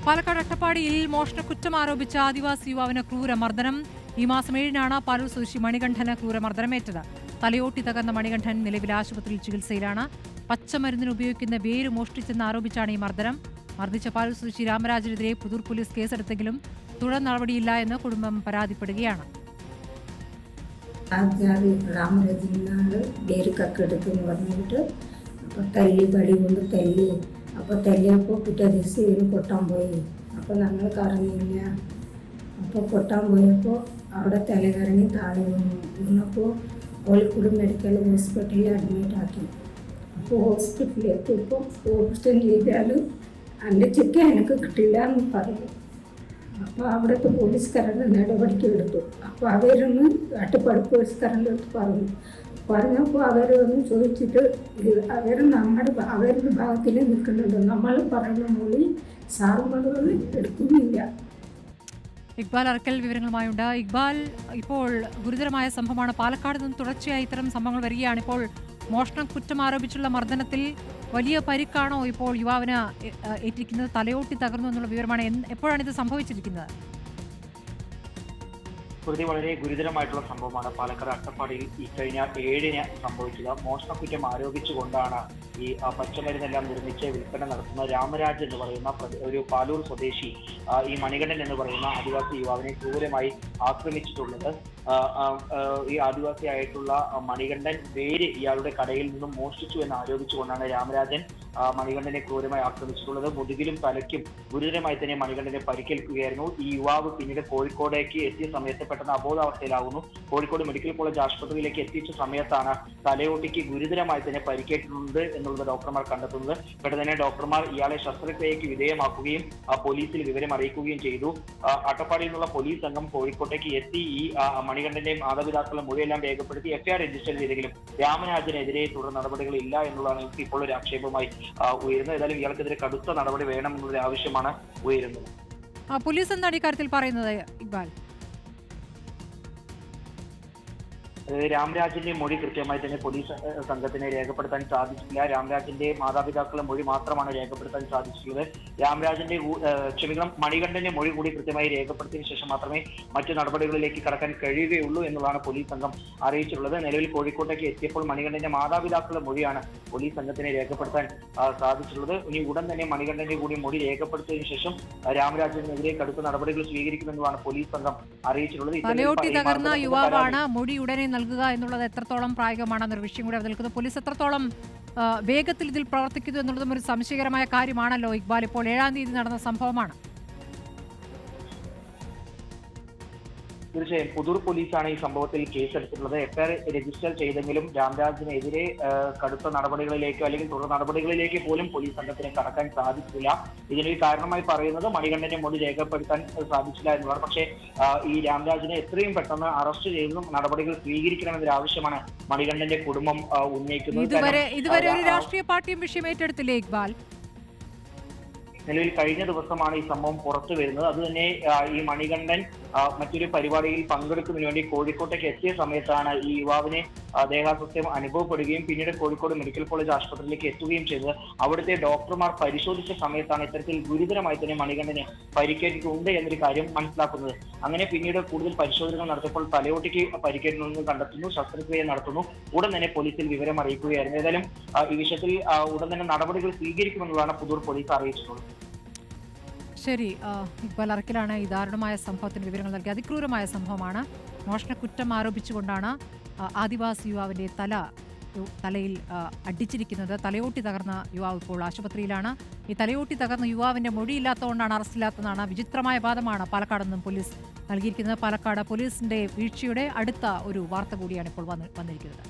പാലക്കാട് അട്ടപ്പാടിയിൽ മോഷണക്കുറ്റം ആരോപിച്ച ആദിവാസി യുവാവിന് ക്രൂരമർദ്ദനം. ഈ മാസം 7-നാണ് പാലൂർ സ്വദേശി മണികണ്ഠന് ക്രൂരമർദ്ദനമേറ്റത്. തലയോട്ടി തകർന്ന മണികണ്ഠൻ നിലവിൽ ആശുപത്രിയിൽ ചികിത്സയിലാണ്. പച്ചമരുന്നിന് ഉപയോഗിക്കുന്ന വേര് മോഷ്ടിച്ചെന്ന് ആരോപിച്ചാണ് ഈ മർദ്ദനം. മർദ്ദിച്ച പാലൂർ സ്വദേശി രാമരാജനെതിരെ പുതൂർ പോലീസ് കേസെടുത്തെങ്കിലും തുടർ നടപടിയില്ല എന്ന് കുടുംബം പരാതിപ്പെടുകയാണ്. രാമരാജനാണ് വേര് കക്കെടുത്തെന്ന് പറഞ്ഞിട്ട് തല്ലി പടി കൊണ്ട് തല്ലി. അപ്പോൾ തല്ലിയപ്പോൾ പിറ്റേ ദിവസം ഇവന് കൊട്ടാൻ പോയി. അപ്പോൾ ഞങ്ങൾ കറങ്ങിയില്ല. അപ്പോൾ കൊട്ടാൻ പോയപ്പോൾ അവിടെ തലകറങ്ങി താഴെ വീണപ്പോൾ കോഴിക്കോട് മെഡിക്കൽ ഹോസ്പിറ്റലിൽ അഡ്മിറ്റ് ആക്കി. അപ്പോൾ ഹോസ്പിറ്റലിൽ എത്തിയപ്പോൾ ഓപ്പറേഷൻ ചെയ്താലും എൻ്റെ ചെക്ക് എനിക്ക് കിട്ടില്ല എന്ന് പറഞ്ഞു. അപ്പോൾ അവിടുത്തെ പോലീസുകാരുടെ നടപടിക്ക് എടുത്തു. അപ്പോൾ അവരൊന്ന് അട്ടപ്പാടി പോലീസുകാരൻ്റെ അടുത്ത് പറഞ്ഞപ്പോൾ അവരൊന്ന് ചോദിച്ചിട്ട് അവരുടെ ഭാഗത്തിൽ നിൽക്കുന്നുണ്ട്. നമ്മൾ പറയുന്ന മൊഴി സാറുമാർ എടുക്കുന്നില്ല. ഇക്ബാൽ അറക്കൽ വിവരങ്ങളുമായുണ്ട്. ഇക്ബാൽ, ഇപ്പോൾ ഗുരുതരമായ സംഭവമാണ്. പാലക്കാട് നിന്ന് തുടർച്ചയായി ഇത്തരം സംഭവങ്ങൾ വരികയാണ്. ഇപ്പോൾ മോഷണ കുറ്റം ആരോപിച്ചുള്ള മർദ്ദനത്തിൽ വലിയ പരിക്കാണോ ഇപ്പോൾ യുവാവിന് ഏറ്റിരിക്കുന്നത്? തലയോട്ടി തകർന്നു എന്നുള്ള വിവരമാണ്. എപ്പോഴാണ് ഇത് സംഭവിച്ചിരിക്കുന്നത്? പ്രതി വളരെ ഗുരുതരമായിട്ടുള്ള സംഭവമാണ് പാലക്കാട് അട്ടപ്പാടിയിൽ ഇക്കഴിഞ്ഞ 7-ന് സംഭവിച്ചത്. മോഷണക്കുറ്റം ആരോപിച്ചുകൊണ്ടാണ് ഈ പച്ചമരുന്നെല്ലാം നിർമ്മിച്ച് വിൽപ്പന നടത്തുന്ന രാമരാജ് എന്ന് പറയുന്ന ഒരു പാലൂർ സ്വദേശി ഈ മണികണ്ഠൻ എന്ന് പറയുന്ന ആദിവാസി യുവാവിനെ ക്രൂരമായി ആക്രമിച്ചിട്ടുള്ളത്. ഈ ആദിവാസിയായിട്ടുള്ള മണികണ്ഠൻ വേര് ഇയാളുടെ കടയിൽ നിന്നും മോഷ്ടിച്ചു എന്ന് ആരോപിച്ചുകൊണ്ടാണ് രാമരാജൻ മണികണ്ഠനെ ക്രൂരമായി ആക്രമിച്ചിട്ടുള്ളത്. മുതുകിലും തലയ്ക്കും ഗുരുതരമായി തന്നെ മണികണ്ഠനെ പരിക്കേൽക്കുകയായിരുന്നു. ഈ യുവാവ് പിന്നീട് കോഴിക്കോടേക്ക് എത്തിയ സമയത്ത് പെട്ടെന്ന് അബോധാവസ്ഥയിലാകുന്നു. കോഴിക്കോട് മെഡിക്കൽ കോളേജ് ആശുപത്രിയിലേക്ക് എത്തിച്ച സമയത്താണ് തലയോട്ടിക്ക് ഗുരുതരമായി തന്നെ പരിക്കേറ്റിട്ടുണ്ട് എന്നുള്ളത് ഡോക്ടർമാർ കണ്ടെത്തുന്നത്. പെട്ടെന്ന് തന്നെ ഡോക്ടർമാർ ഇയാളെ ശസ്ത്രക്രിയയ്ക്ക് വിധേയമാക്കുകയും പോലീസിൽ വിവരം അറിയിക്കുകയും ചെയ്തു. അട്ടപ്പാടിയിൽ നിന്നുള്ള പോലീസ് സംഘം കോഴിക്കോട്ടേക്ക് എത്തി ഈ മണികണ്ഠന്റെയും മാതാപിതാക്കളുടെ മൊഴിയെല്ലാം രേഖപ്പെടുത്തി എഫ്ഐആർ രജിസ്റ്റർ ചെയ്തെങ്കിലും രാമരാജനെതിരെ തുടർ നടപടികളില്ല എന്നുള്ളതാണ് ഇപ്പോൾ ഒരു ആക്ഷേപമായി ഉയരുന്നത്. ഏതായാലും ഇയാൾക്കെതിരെ കടുത്ത നടപടി വേണം എന്നുള്ള ആവശ്യമാണ് ഉയരുന്നത്. പോലീസ് എന്താണ് ഇക്കാര്യത്തിൽ പറയുന്നത് ഇക്ബാൽ? രാംരാജിന്റെ മൊഴി കൃത്യമായി തന്നെ പോലീസ് സംഘത്തിന് രേഖപ്പെടുത്താൻ സാധിച്ചില്ല. രാംരാജിന്റെ മാതാപിതാക്കളുടെ മൊഴി മാത്രമാണ് രേഖപ്പെടുത്താൻ സാധിച്ചിട്ടുള്ളത്. മണികണ്ഠന്റെ മൊഴി കൂടി കൃത്യമായി രേഖപ്പെടുത്തിയതിനു ശേഷം മാത്രമേ മറ്റു നടപടികളിലേക്ക് കടക്കാൻ കഴിയുകയുള്ളൂ എന്നുള്ളതാണ് പോലീസ് സംഘം അറിയിച്ചിട്ടുള്ളത്. നിലവിൽ കോഴിക്കോട്ടേക്ക് എത്തിയപ്പോൾ മണികണ്ഠന്റെ മാതാപിതാക്കളുടെ മൊഴിയാണ് പോലീസ് സംഘത്തിന് രേഖപ്പെടുത്താൻ സാധിച്ചിട്ടുള്ളത്. ഇനി ഉടൻ തന്നെ മണികണ്ഠന്റെ കൂടി മൊഴി രേഖപ്പെടുത്തിയതിനു ശേഷം രാമരാജിനെതിരെ കടുത്ത നടപടികൾ സ്വീകരിക്കുമെന്നുമാണ് പോലീസ് സംഘം അറിയിച്ചിട്ടുള്ളത്. തലയോട്ടി തകർന്ന യുവാവാണ് മൊഴി ഉടനെ നൽകുക എന്നുള്ളത് എത്രത്തോളം പ്രായോഗികമാണെന്നൊരു വിഷയം കൂടി അവതരിക്കുന്നത്. പോലീസ് എത്രത്തോളം വേഗത്തിൽ ഇതിൽ പ്രവർത്തിക്കുന്നു എന്നുള്ളതും ഒരു സംശയകരമായ കാര്യമാണല്ലോ ഇക്ബാൽ. ഇപ്പോൾ 7-ാം തീയതി നടന്ന സംഭവമാണ്. തീർച്ചയായും പുതൂർ പോലീസാണ് ഈ സംഭവത്തിൽ കേസെടുത്തിട്ടുള്ളത്. എഫ്ഐആർ രജിസ്റ്റർ ചെയ്തെങ്കിലും രാംരാജിനെതിരെ കടുത്ത നടപടികളിലേക്കോ അല്ലെങ്കിൽ തുടർ നടപടികളിലേക്ക് പോലും പോലീസ് സംഘത്തിന് കടക്കാൻ സാധിച്ചില്ല. ഇതിനൊരു കാരണമായി പറയുന്നത് മണികണ്ഠന്റെ മൊഴി രേഖപ്പെടുത്താൻ സാധിച്ചില്ല എന്നുള്ളതാണ്. പക്ഷേ ഈ രാംരാജിനെ എത്രയും പെട്ടെന്ന് അറസ്റ്റ് ചെയ്തും നടപടികൾ സ്വീകരിക്കണമെന്നൊരു ആവശ്യമാണ് മണികണ്ഠന്റെ കുടുംബം ഉന്നയിക്കുന്നത്. ഇതുവരെ ഒരു രാഷ്ട്രീയ പാർട്ടിയും വിഷയം ഏറ്റെടുത്തില്ലേ ഇക്ബാൽ? നിലവിൽ കഴിഞ്ഞ ദിവസമാണ് ഈ സംഭവം പുറത്തു വരുന്നത്. അതുതന്നെ ഈ മണികണ്ഠൻ മറ്റൊരു പരിപാടിയിൽ പങ്കെടുക്കുന്നതിന് വേണ്ടി കോഴിക്കോട്ടേക്ക് എത്തിയ സമയത്താണ് ഈ യുവാവിനെ ദേഹാസ്വാസ്ഥ്യം അനുഭവപ്പെടുകയും പിന്നീട് കോഴിക്കോട് മെഡിക്കൽ കോളേജ് ആശുപത്രിയിലേക്ക് എത്തുകയും ചെയ്തത്. അവിടുത്തെ ഡോക്ടർമാർ പരിശോധിച്ച സമയത്താണ് ഇത്തരത്തിൽ ഗുരുതരമായി തന്നെ മണികണ്ഠന് പരിക്കേറ്റിട്ടുണ്ട് എന്നൊരു കാര്യം മനസ്സിലാക്കുന്നത്. അങ്ങനെ പിന്നീട് കൂടുതൽ പരിശോധനകൾ നടത്തിയപ്പോൾ തലയോട്ടിക്ക് പരിക്കേറ്റുണ്ടെന്ന് കണ്ടെത്തുന്നു, ശസ്ത്രക്രിയ നടത്തുന്നു. ഉടൻ തന്നെ പോലീസിൽ വിവരം അറിയിക്കുകയായിരുന്നു. ഏതായാലും ഈ വിഷയത്തിൽ ഉടൻ തന്നെ നടപടികൾ സ്വീകരിക്കുമെന്നുള്ളതാണ് പുതൂർ പോലീസ് അറിയിച്ചിട്ടുള്ളത്. ശരി, ഇക്ബാൽ അറക്കലാണ് ഈ ദാരുണമായ സംഭവത്തിന് വിവരങ്ങൾ നൽകി. അതിക്രൂരമായ സംഭവമാണ്. മോഷണക്കുറ്റം ആരോപിച്ചുകൊണ്ടാണ് ആദിവാസി യുവാവിൻ്റെ തലയിൽ അടിച്ചിരിക്കുന്നത്. തലയോട്ടി തകർന്ന യുവാവ് ഇപ്പോൾ ആശുപത്രിയിലാണ്. ഈ തലയോട്ടി തകർന്ന യുവാവിൻ്റെ മൊഴിയില്ലാത്തതുകൊണ്ടാണ് അറസ്റ്റില്ലാത്തതാണ്. വിചിത്രമായ വാദമാണ് പാലക്കാട് നിന്നും പോലീസ് നൽകിയിരിക്കുന്നത്. പാലക്കാട് പോലീസിൻ്റെ വീഴ്ചയുടെ അടുത്ത ഒരു വാർത്ത കൂടിയാണ് ഇപ്പോൾ വന്നിരിക്കുന്നത്.